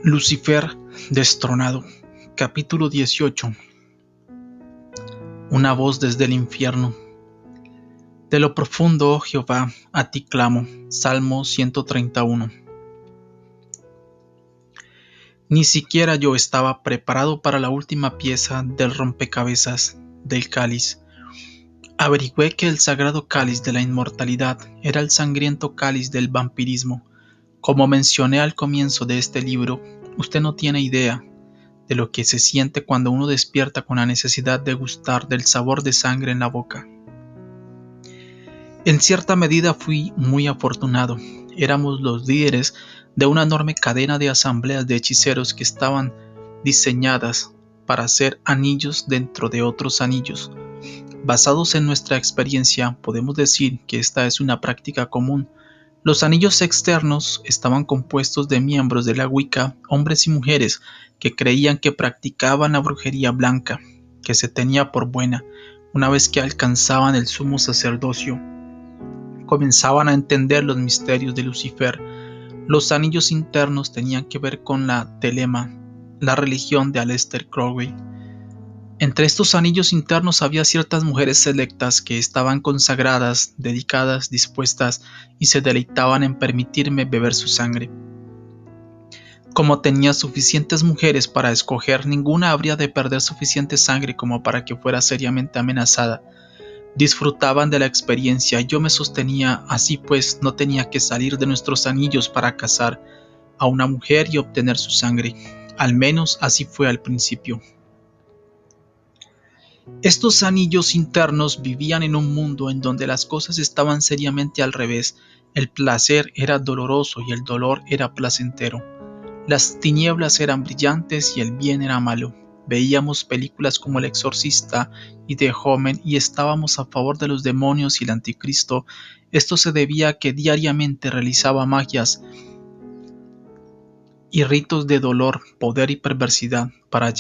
Lucifer destronado. Capítulo 18. Una voz desde el infierno. De lo profundo, oh Jehová, a ti clamo. Salmo 131. Ni siquiera yo estaba preparado para la última pieza del rompecabezas del cáliz. Averigüé que el sagrado cáliz de la inmortalidad era el sangriento cáliz del vampirismo. Como mencioné al comienzo de este libro, usted no tiene idea de lo que se siente cuando uno despierta con la necesidad de gustar del sabor de sangre en la boca. En cierta medida fui muy afortunado. Éramos los líderes de una enorme cadena de asambleas de hechiceros que estaban diseñadas para hacer anillos dentro de otros anillos. Basados en nuestra experiencia, podemos decir que esta es una práctica común. Los anillos externos estaban compuestos de miembros de la Wicca, hombres y mujeres que creían que practicaban la brujería blanca, que se tenía por buena. Una vez que alcanzaban el sumo sacerdocio, comenzaban a entender los misterios de Lucifer. Los anillos internos tenían que ver con la telema, la religión de Aleister Crowley. Entre estos anillos internos había ciertas mujeres selectas que estaban consagradas, dedicadas, dispuestas y se deleitaban en permitirme beber su sangre. Como tenía suficientes mujeres para escoger, ninguna habría de perder suficiente sangre como para que fuera seriamente amenazada. Disfrutaban de la experiencia y yo me sostenía, así pues no tenía que salir de nuestros anillos para cazar a una mujer y obtener su sangre. Al menos así fue al principio. Estos anillos internos vivían en un mundo en donde las cosas estaban seriamente al revés. El placer era doloroso y el dolor era placentero. Las tinieblas eran brillantes y el bien era malo. Veíamos películas como El Exorcista y The Omen y estábamos a favor de los demonios y el anticristo. Esto se debía a que diariamente realizaba magias y ritos de dolor, poder y perversidad para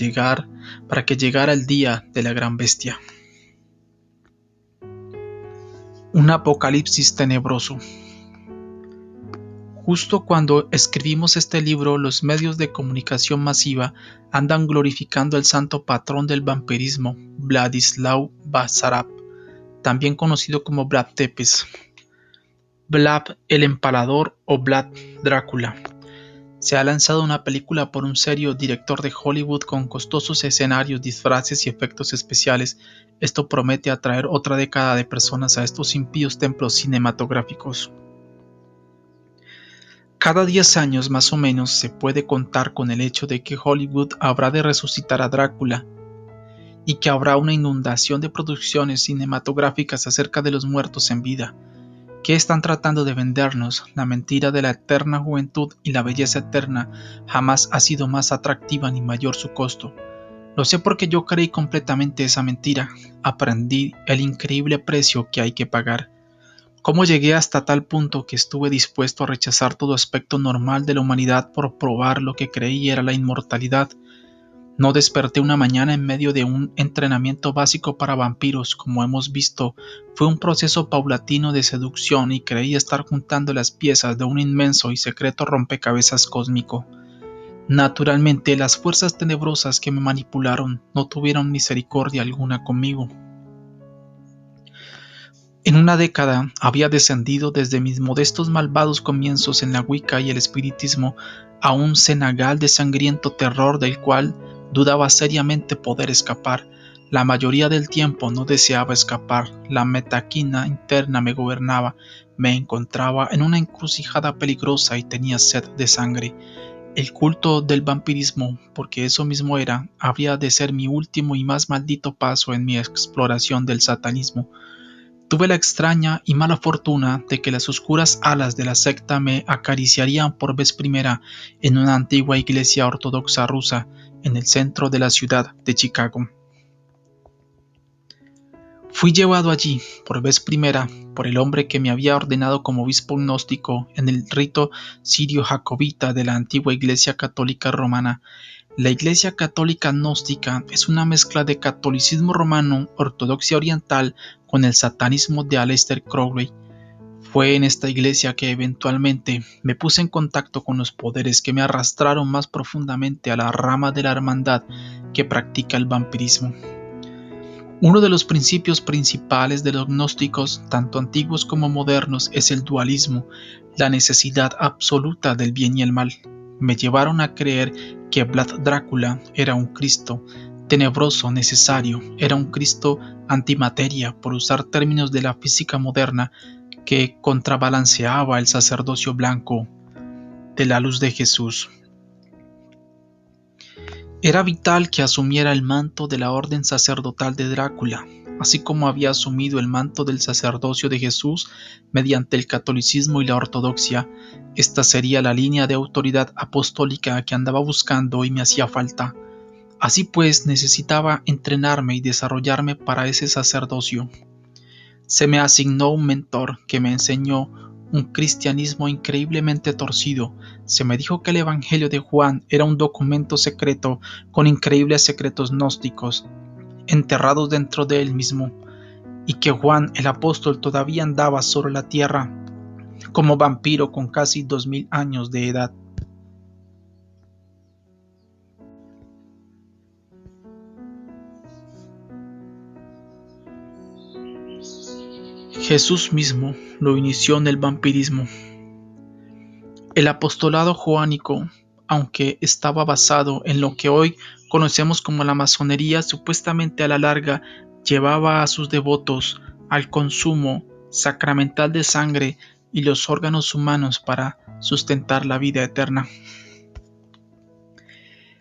que llegara el día de la gran bestia. Un apocalipsis tenebroso. Justo cuando escribimos este libro, los medios de comunicación masiva andan glorificando al santo patrón del vampirismo, Vladislav Basarab, también conocido como Vlad Tepes, Vlad el Empalador o Vlad Drácula. Se ha lanzado una película por un serio director de Hollywood con costosos escenarios, disfraces y efectos especiales. Esto promete atraer otra década de personas a estos impíos templos cinematográficos. Cada 10 años más o menos se puede contar con el hecho de que Hollywood habrá de resucitar a Drácula y que habrá una inundación de producciones cinematográficas acerca de los muertos en vida. ¿Qué están tratando de vendernos? La mentira de la eterna juventud y la belleza eterna jamás ha sido más atractiva ni mayor su costo. Lo sé porque yo creí completamente esa mentira. Aprendí el increíble precio que hay que pagar. ¿Cómo llegué hasta tal punto que estuve dispuesto a rechazar todo aspecto normal de la humanidad por probar lo que creí era la inmortalidad? No desperté una mañana en medio de un entrenamiento básico para vampiros, como hemos visto. Fue un proceso paulatino de seducción y creí estar juntando las piezas de un inmenso y secreto rompecabezas cósmico. Naturalmente, las fuerzas tenebrosas que me manipularon no tuvieron misericordia alguna conmigo. En una década había descendido desde mis modestos malvados comienzos en la Wicca y el espiritismo a un cenagal de sangriento terror del cual dudaba seriamente poder escapar. La mayoría del tiempo no deseaba escapar, la metaquina interna me gobernaba, me encontraba en una encrucijada peligrosa y tenía sed de sangre. El culto del vampirismo, porque eso mismo era, habría de ser mi último y más maldito paso en mi exploración del satanismo. Tuve la extraña y mala fortuna de que las oscuras alas de la secta me acariciarían por vez primera en una antigua iglesia ortodoxa rusa en el centro de la ciudad de Chicago. Fui llevado allí, por vez primera, por el hombre que me había ordenado como obispo gnóstico en el rito sirio-jacobita de la antigua Iglesia Católica Romana. La Iglesia Católica Gnóstica es una mezcla de catolicismo romano, ortodoxia oriental, con el satanismo de Aleister Crowley. Fue en esta iglesia que eventualmente me puse en contacto con los poderes que me arrastraron más profundamente a la rama de la hermandad que practica el vampirismo. Uno de los principios principales de los gnósticos, tanto antiguos como modernos, es el dualismo, la necesidad absoluta del bien y el mal. Me llevaron a creer que Vlad Drácula era un Cristo tenebroso necesario, era un Cristo antimateria, por usar términos de la física moderna, que contrabalanceaba el sacerdocio blanco de la luz de Jesús. Era vital que asumiera el manto de la orden sacerdotal de Drácula, así como había asumido el manto del sacerdocio de Jesús mediante el catolicismo y la ortodoxia. Esta sería la línea de autoridad apostólica que andaba buscando y me hacía falta. Así pues, necesitaba entrenarme y desarrollarme para ese sacerdocio. Se me asignó un mentor que me enseñó un cristianismo increíblemente torcido. Se me dijo que el Evangelio de Juan era un documento secreto con increíbles secretos gnósticos enterrados dentro de él mismo, y que Juan el apóstol todavía andaba sobre la tierra como vampiro con casi 2000 años de edad. Jesús mismo lo inició en el vampirismo. El apostolado joánico, aunque estaba basado en lo que hoy conocemos como la masonería, supuestamente a la larga llevaba a sus devotos al consumo sacramental de sangre y los órganos humanos para sustentar la vida eterna.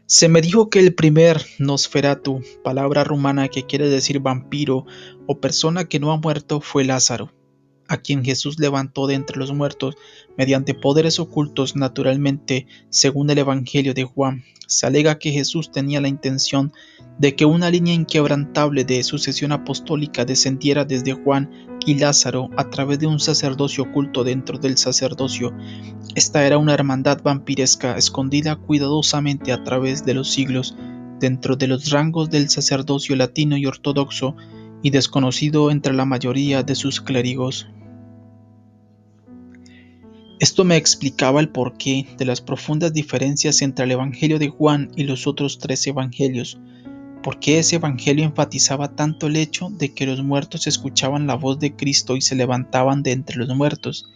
Se me dijo que el primer Nosferatu, palabra rumana que quiere decir vampiro o persona que no ha muerto, fue Lázaro, a quien Jesús levantó de entre los muertos mediante poderes ocultos naturalmente, según el Evangelio de Juan. Se alega que Jesús tenía la intención de que una línea inquebrantable de sucesión apostólica descendiera desde Juan y Lázaro a través de un sacerdocio oculto dentro del sacerdocio. Esta era una hermandad vampiresca escondida cuidadosamente a través de los siglos dentro de los rangos del sacerdocio latino y ortodoxo y desconocido entre la mayoría de sus clérigos. Esto me explicaba el porqué de las profundas diferencias entre el Evangelio de Juan y los otros 3 evangelios. ¿Por qué ese evangelio enfatizaba tanto el hecho de que los muertos escuchaban la voz de Cristo y se levantaban de entre los muertos?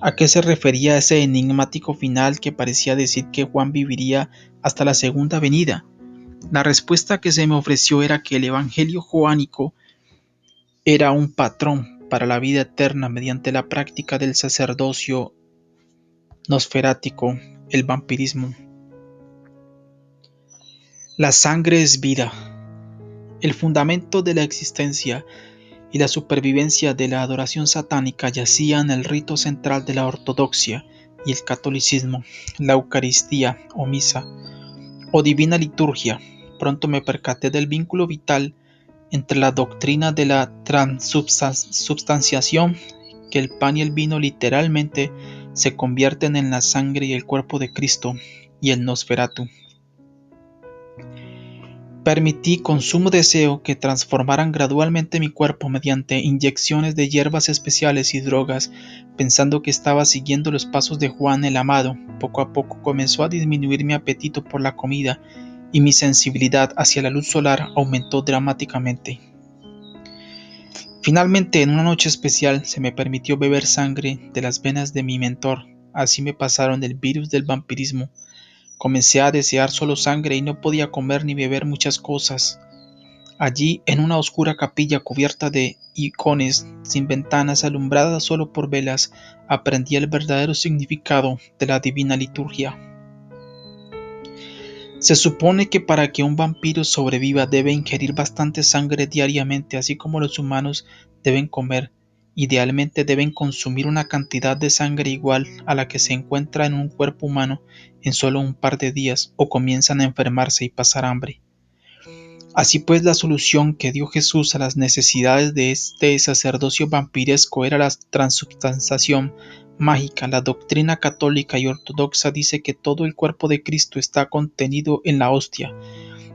¿A qué se refería ese enigmático final que parecía decir que Juan viviría hasta la segunda venida? La respuesta que se me ofreció era que el evangelio joánico era un patrón para la vida eterna mediante la práctica del sacerdocio nosferático, el vampirismo. La sangre es vida. El fundamento de la existencia y la supervivencia de la adoración satánica yacía en el rito central de la ortodoxia y el catolicismo, la Eucaristía o misa, o divina liturgia. Pronto me percaté del vínculo vital entre la doctrina de la transubstanciación, que el pan y el vino literalmente se convierten en la sangre y el cuerpo de Cristo, y el Nosferatu. Permití con sumo deseo que transformaran gradualmente mi cuerpo mediante inyecciones de hierbas especiales y drogas, pensando que estaba siguiendo los pasos de Juan el Amado. Poco a poco comenzó a disminuir mi apetito por la comida y mi sensibilidad hacia la luz solar aumentó dramáticamente. Finalmente, en una noche especial, se me permitió beber sangre de las venas de mi mentor. Así me pasaron el virus del vampirismo. Comencé a desear solo sangre y no podía comer ni beber muchas cosas. Allí, en una oscura capilla cubierta de icones, sin ventanas, alumbrada solo por velas, aprendí el verdadero significado de la divina liturgia. Se supone que para que un vampiro sobreviva debe ingerir bastante sangre diariamente, así como los humanos deben comer. Idealmente deben consumir una cantidad de sangre igual a la que se encuentra en un cuerpo humano en solo un par de días, o comienzan a enfermarse y pasar hambre. Así pues, la solución que dio Jesús a las necesidades de este sacerdocio vampiresco era la transubstanciación mágica. La doctrina católica y ortodoxa dice que todo el cuerpo de Cristo está contenido en la hostia.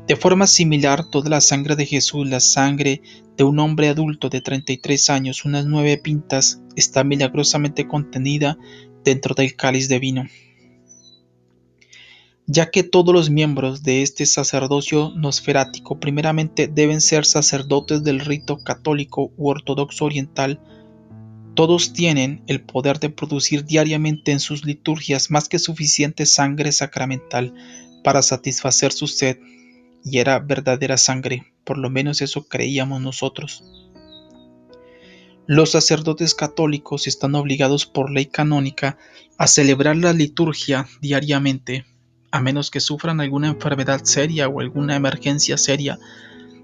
De forma similar, toda la sangre de Jesús, la sangre de un hombre adulto de 33 años, unas 9 pintas, está milagrosamente contenida dentro del cáliz de vino, ya que todos los miembros de este sacerdocio nosferático primeramente deben ser sacerdotes del rito católico u ortodoxo oriental. Todos tienen el poder de producir diariamente en sus liturgias más que suficiente sangre sacramental para satisfacer su sed, y era verdadera sangre, por lo menos eso creíamos nosotros. Los sacerdotes católicos están obligados por ley canónica a celebrar la liturgia diariamente, a menos que sufran alguna enfermedad seria o alguna emergencia seria.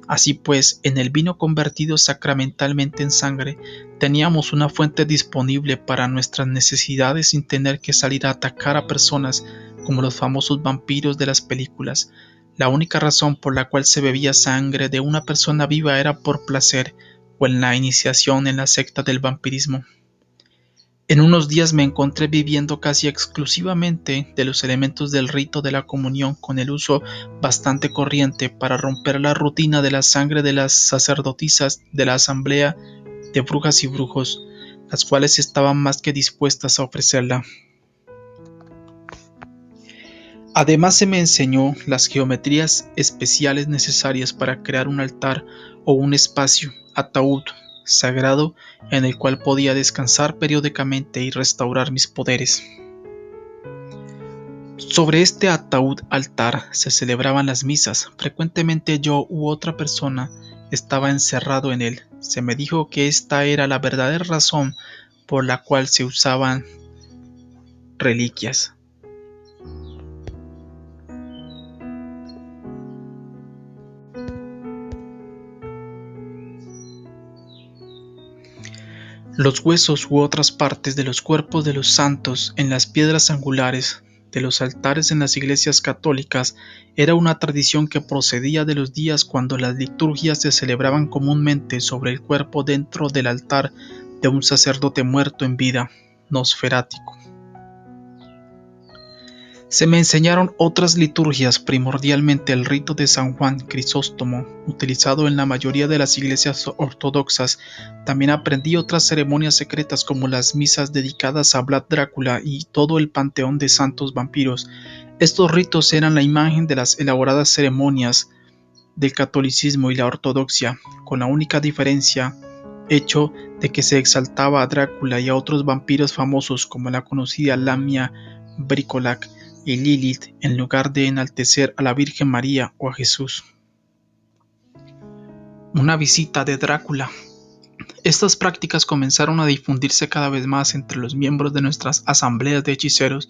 Así pues, en el vino convertido sacramentalmente en sangre, teníamos una fuente disponible para nuestras necesidades sin tener que salir a atacar a personas como los famosos vampiros de las películas. La única razón por la cual se bebía sangre de una persona viva era por placer o en la iniciación en la secta del vampirismo. En unos días me encontré viviendo casi exclusivamente de los elementos del rito de la comunión, con el uso bastante corriente para romper la rutina de la sangre de las sacerdotisas de la asamblea de brujas y brujos, las cuales estaban más que dispuestas a ofrecerla. Además se me enseñó las geometrías especiales necesarias para crear un altar o un espacio, ataúd, sagrado en el cual podía descansar periódicamente y restaurar mis poderes. Sobre este ataúd altar se celebraban las misas. Frecuentemente yo u otra persona estaba encerrado en él. Se me dijo que esta era la verdadera razón por la cual se usaban reliquias. Los huesos u otras partes de los cuerpos de los santos en las piedras angulares de los altares en las iglesias católicas era una tradición que procedía de los días cuando las liturgias se celebraban comúnmente sobre el cuerpo dentro del altar de un sacerdote muerto en vida, nosferático. Se me enseñaron otras liturgias, primordialmente el rito de San Juan Crisóstomo, utilizado en la mayoría de las iglesias ortodoxas. También aprendí otras ceremonias secretas como las misas dedicadas a Vlad Drácula y todo el panteón de santos vampiros. Estos ritos eran la imagen de las elaboradas ceremonias del catolicismo y la ortodoxia, con la única diferencia hecho de que se exaltaba a Drácula y a otros vampiros famosos como la conocida Lamia, Bricolac y Lilith, en lugar de enaltecer a la Virgen María o a Jesús. Una visita de Drácula. Estas prácticas comenzaron a difundirse cada vez más entre los miembros de nuestras asambleas de hechiceros.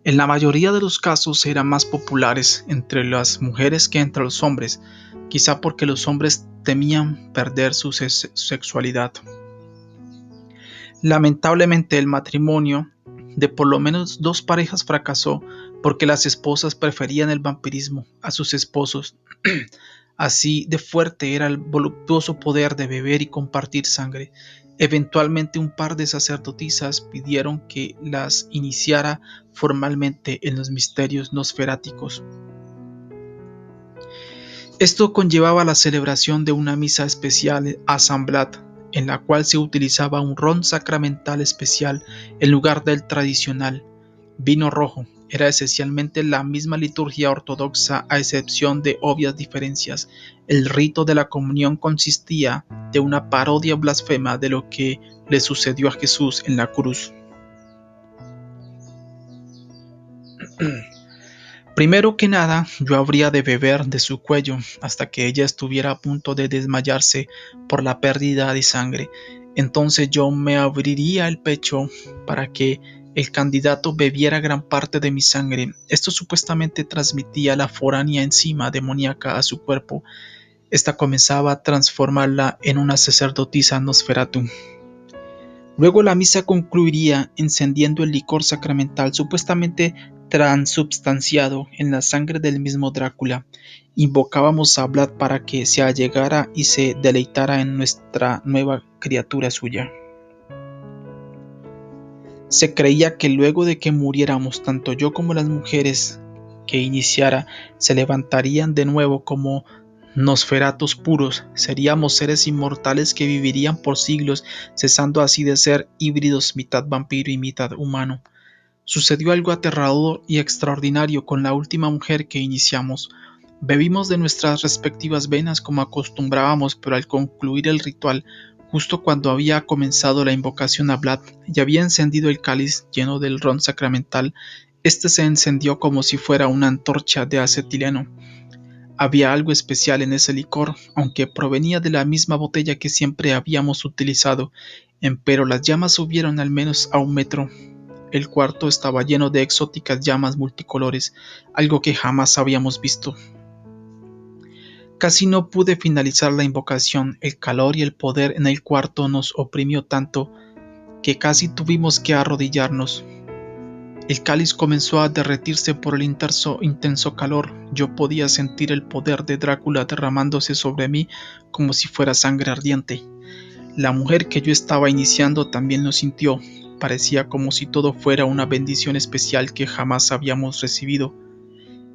En la mayoría de los casos eran más populares entre las mujeres que entre los hombres, quizá porque los hombres temían perder su sexualidad. Lamentablemente, el matrimonio de por lo menos 2 parejas fracasó porque las esposas preferían el vampirismo a sus esposos. Así de fuerte era el voluptuoso poder de beber y compartir sangre. Eventualmente un par de sacerdotisas pidieron que las iniciara formalmente en los misterios nosferáticos. Esto conllevaba la celebración de una misa especial a San Vlad, en la cual se utilizaba un ron sacramental especial en lugar del tradicional vino rojo. Era esencialmente la misma liturgia ortodoxa, a excepción de obvias diferencias. El rito de la comunión consistía de una parodia blasfema de lo que le sucedió a Jesús en la cruz. Primero que nada, yo habría de beber de su cuello hasta que ella estuviera a punto de desmayarse por la pérdida de sangre. Entonces yo me abriría el pecho para que el candidato bebiera gran parte de mi sangre. Esto supuestamente transmitía la foránea enzima demoníaca a su cuerpo. Esta comenzaba a transformarla en una sacerdotisa Nosferatu. Luego la misa concluiría encendiendo el licor sacramental supuestamente transubstanciado en la sangre del mismo Drácula. Invocábamos a Vlad para que se allegara y se deleitara en nuestra nueva criatura suya. Se creía que luego de que muriéramos, tanto yo como las mujeres que iniciara se levantarían de nuevo como nosferatos puros, seríamos seres inmortales que vivirían por siglos, cesando así de ser híbridos mitad vampiro y mitad humano. Sucedió algo aterrador y extraordinario con la última mujer que iniciamos. Bebimos de nuestras respectivas venas como acostumbrábamos, pero al concluir el ritual, justo cuando había comenzado la invocación a Vlad y había encendido el cáliz lleno del ron sacramental, este se encendió como si fuera una antorcha de acetileno. Había algo especial en ese licor, aunque provenía de la misma botella que siempre habíamos utilizado, empero las llamas subieron al menos a 1 metro. El cuarto estaba lleno de exóticas llamas multicolores, algo que jamás habíamos visto. Casi no pude finalizar la invocación, el calor y el poder en el cuarto nos oprimió tanto que casi tuvimos que arrodillarnos. El cáliz comenzó a derretirse por el intenso calor. Yo podía sentir el poder de Drácula derramándose sobre mí como si fuera sangre ardiente. La mujer que yo estaba iniciando también lo sintió. Parecía como si todo fuera una bendición especial que jamás habíamos recibido.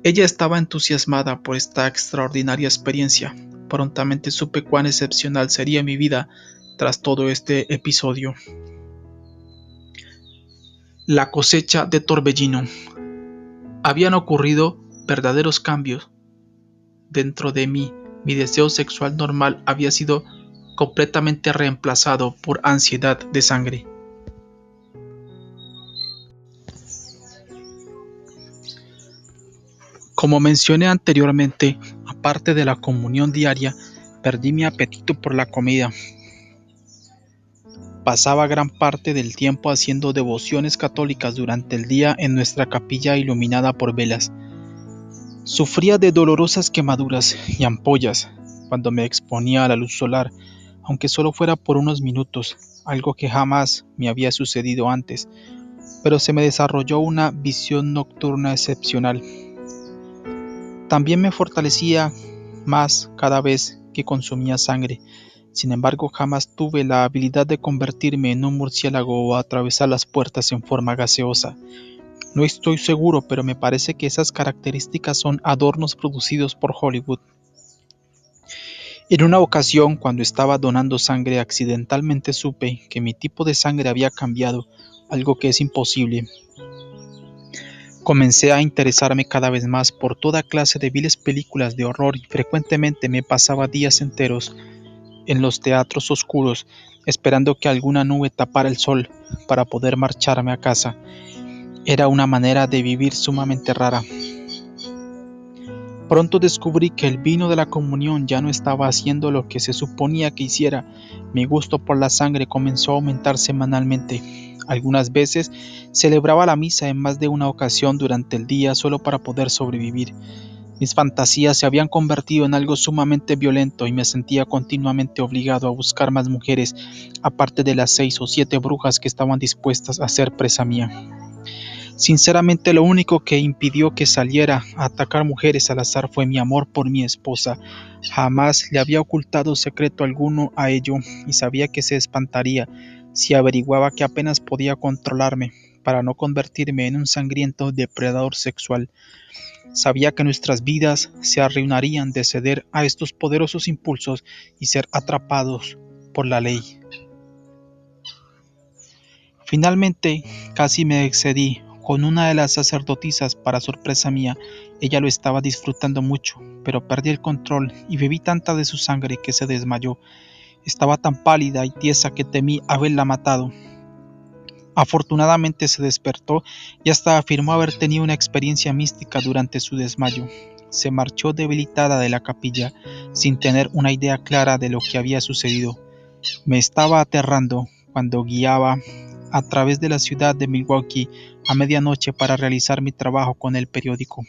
Ella estaba entusiasmada por esta extraordinaria experiencia. Prontamente supe cuán excepcional sería mi vida tras todo este episodio. La cosecha de Torbellino. Habían ocurrido verdaderos cambios dentro de mí. Mi deseo sexual normal había sido completamente reemplazado por ansiedad de sangre. Como mencioné anteriormente, aparte de la comunión diaria, perdí mi apetito por la comida. Pasaba gran parte del tiempo haciendo devociones católicas durante el día en nuestra capilla iluminada por velas. Sufría de dolorosas quemaduras y ampollas cuando me exponía a la luz solar, aunque solo fuera por unos minutos, algo que jamás me había sucedido antes, pero se me desarrolló una visión nocturna excepcional. También me fortalecía más cada vez que consumía sangre. Sin embargo, jamás tuve la habilidad de convertirme en un murciélago o atravesar las puertas en forma gaseosa. No estoy seguro, pero me parece que esas características son adornos producidos por Hollywood. En una ocasión, cuando estaba donando sangre, accidentalmente supe que mi tipo de sangre había cambiado, algo que es imposible. Comencé a interesarme cada vez más por toda clase de viles películas de horror y frecuentemente me pasaba días enteros en los teatros oscuros, esperando que alguna nube tapara el sol para poder marcharme a casa. Era una manera de vivir sumamente rara. Pronto descubrí que el vino de la comunión ya no estaba haciendo lo que se suponía que hiciera. Mi gusto por la sangre comenzó a aumentar semanalmente. Algunas veces celebraba la misa en más de una ocasión durante el día solo para poder sobrevivir. Mis fantasías se habían convertido en algo sumamente violento y me sentía continuamente obligado a buscar más mujeres, aparte de las 6 o 7 brujas que estaban dispuestas a ser presa mía. Sinceramente, lo único que impidió que saliera a atacar mujeres al azar fue mi amor por mi esposa. Jamás le había ocultado secreto alguno a ello y sabía que se espantaría si averiguaba que apenas podía controlarme para no convertirme en un sangriento depredador sexual. Sabía que nuestras vidas se arruinarían de ceder a estos poderosos impulsos y ser atrapados por la ley. Finalmente, casi me excedí con una de las sacerdotisas para sorpresa mía. Ella lo estaba disfrutando mucho, pero perdí el control y bebí tanta de su sangre que se desmayó. Estaba tan pálida y tiesa que temí haberla matado. Afortunadamente se despertó y hasta afirmó haber tenido una experiencia mística durante su desmayo. Se marchó debilitada de la capilla, sin tener una idea clara de lo que había sucedido. Me estaba aterrando cuando guiaba a través de la ciudad de Milwaukee a medianoche para realizar mi trabajo con el periódico.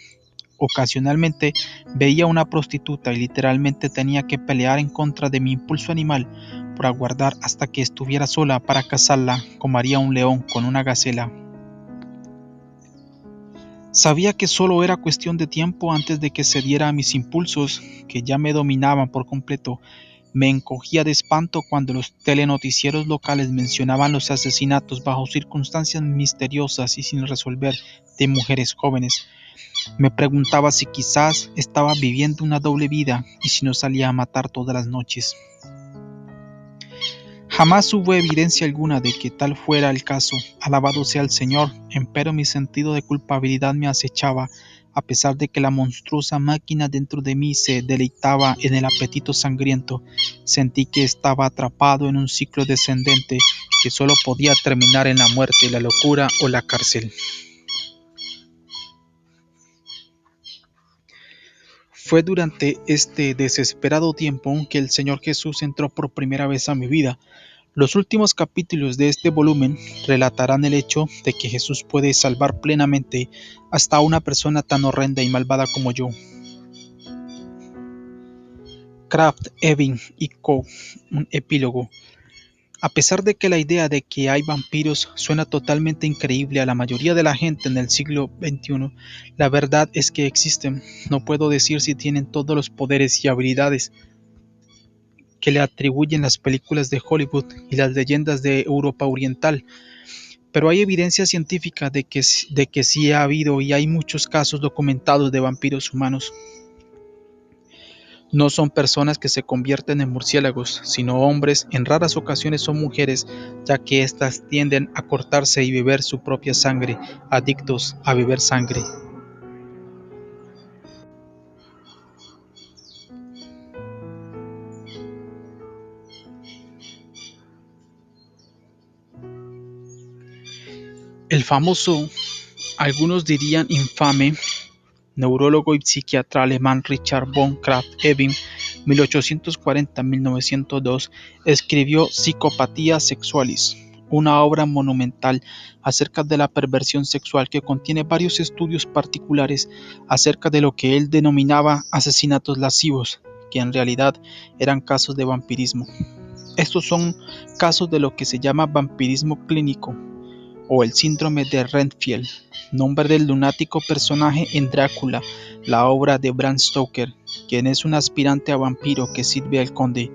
Ocasionalmente veía una prostituta y literalmente tenía que pelear en contra de mi impulso animal por aguardar hasta que estuviera sola para cazarla como haría un león con una gacela. Sabía que solo era cuestión de tiempo antes de que cediera a mis impulsos, que ya me dominaban por completo. Me encogía de espanto cuando los telenoticieros locales mencionaban los asesinatos bajo circunstancias misteriosas y sin resolver de mujeres jóvenes. Me preguntaba si quizás estaba viviendo una doble vida y si no salía a matar todas las noches. Jamás hubo evidencia alguna de que tal fuera el caso, alabado sea el Señor, empero mi sentido de culpabilidad me acechaba, a pesar de que la monstruosa máquina dentro de mí se deleitaba en el apetito sangriento. Sentí que estaba atrapado en un ciclo descendente que solo podía terminar en la muerte, la locura o la cárcel. Fue durante este desesperado tiempo que el Señor Jesús entró por primera vez a mi vida. Los últimos capítulos de este volumen relatarán el hecho de que Jesús puede salvar plenamente hasta a una persona tan horrenda y malvada como yo. Krafft Ebing y Co. Un epílogo. A pesar de que la idea de que hay vampiros suena totalmente increíble a la mayoría de la gente en el siglo XXI, la verdad es que existen. No puedo decir si tienen todos los poderes y habilidades que le atribuyen las películas de Hollywood y las leyendas de Europa Oriental, pero hay evidencia científica de que sí ha habido y hay muchos casos documentados de vampiros humanos. No son personas que se convierten en murciélagos, sino hombres, en raras ocasiones son mujeres, ya que éstas tienden a cortarse y beber su propia sangre, adictos a beber sangre. El famoso, algunos dirían infame, neurólogo y psiquiatra alemán Richard von Krafft-Ebing, 1840-1902, escribió Psychopathia Sexualis, una obra monumental acerca de la perversión sexual que contiene varios estudios particulares acerca de lo que él denominaba asesinatos lascivos, que en realidad eran casos de vampirismo. Estos son casos de lo que se llama vampirismo clínico, o el síndrome de Renfield, nombre del lunático personaje en Drácula, la obra de Bram Stoker, quien es un aspirante a vampiro que sirve al conde.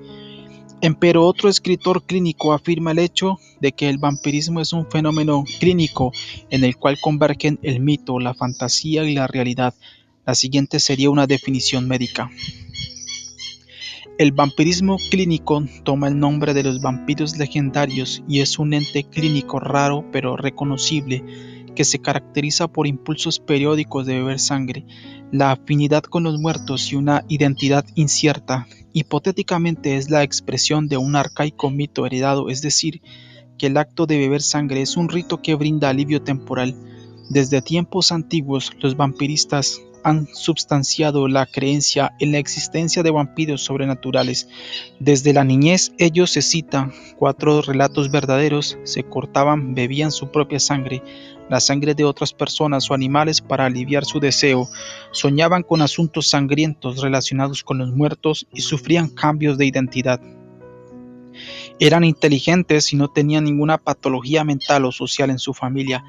Empero otro escritor clínico afirma el hecho de que el vampirismo es un fenómeno clínico en el cual convergen el mito, la fantasía y la realidad. La siguiente sería una definición médica. El vampirismo clínico toma el nombre de los vampiros legendarios y es un ente clínico raro pero reconocible que se caracteriza por impulsos periódicos de beber sangre, la afinidad con los muertos y una identidad incierta. Hipotéticamente es la expresión de un arcaico mito heredado, es decir, que el acto de beber sangre es un rito que brinda alivio temporal. Desde tiempos antiguos, los vampiristas han substanciado la creencia en la existencia de vampiros sobrenaturales. Desde la niñez ellos se citan 4 relatos verdaderos, se cortaban, bebían su propia sangre, la sangre de otras personas o animales para aliviar su deseo, soñaban con asuntos sangrientos relacionados con los muertos y sufrían cambios de identidad. Eran inteligentes y no tenían ninguna patología mental o social en su familia.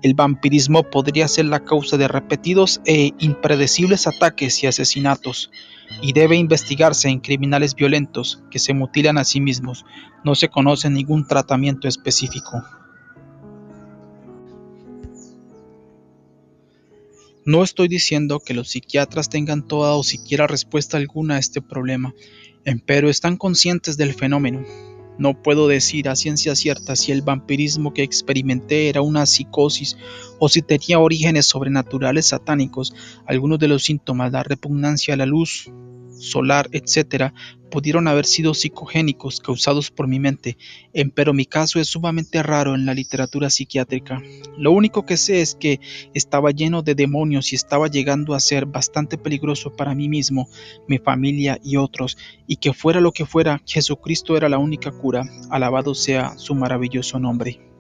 El vampirismo podría ser la causa de repetidos e impredecibles ataques y asesinatos, y debe investigarse en criminales violentos que se mutilan a sí mismos. No se conoce ningún tratamiento específico. No estoy diciendo que los psiquiatras tengan toda o siquiera respuesta alguna a este problema, empero están conscientes del fenómeno. No puedo decir a ciencia cierta si el vampirismo que experimenté era una psicosis o si tenía orígenes sobrenaturales satánicos. Algunos de los síntomas, la repugnancia a la luz solar, etcétera, pudieron haber sido psicogénicos causados por mi mente, empero mi caso es sumamente raro en la literatura psiquiátrica. Lo único que sé es que estaba lleno de demonios y estaba llegando a ser bastante peligroso para mí mismo, mi familia y otros, y que fuera lo que fuera, Jesucristo era la única cura, alabado sea su maravilloso nombre.